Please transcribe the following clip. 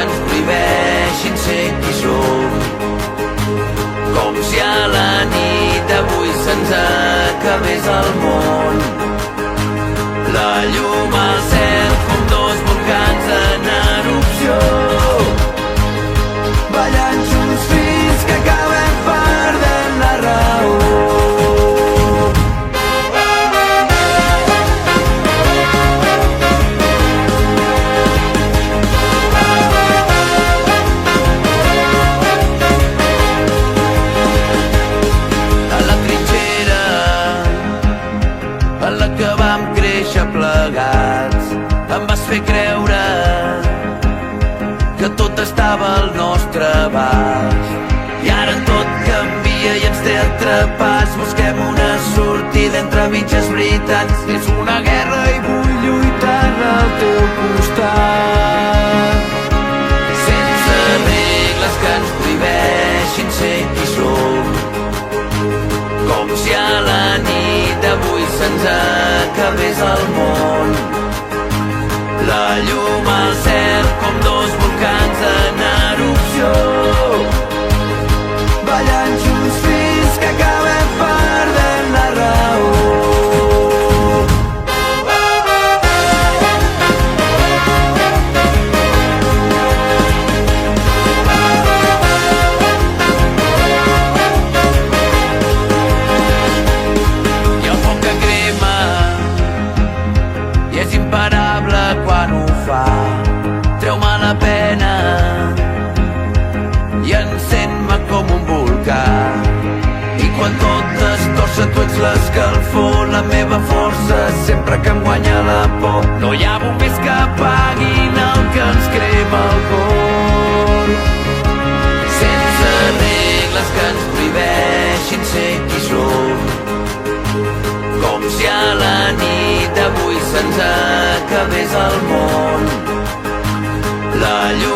ens prohibeixin ser qui som. Com si a la nit d'avui se'ns acabés el món. La llum al cel com dos volcans en erupció, ballant junts fins que acabem perdent la raó. Em vas fer creure que tot estava al nostre abast, i ara tot canvia i ens té atrapats. Busquem una sortida entre mitges veritats. És una guerra i vull lluitar al teu costat, sense regles que ens prohibeixin ser qui som. Com si a la nit d'avui se'ns acabés el món. La llum al cel com dos volcans en erupció, ballant junts fins que acabem perdent la raó. I el foc que crema i és imparable quan ho fa. Treu-me la pena i encén-me com un volcà. I quan tot es torça tu ets l'escalfor, la meva força sempre que em guanya la por. No hi ha bombers que apaguin el que ens crema el cor. Sense regles que ens prohibeixin ser qui som. Com si a la nit d'avui se'ns acabés el món. La llum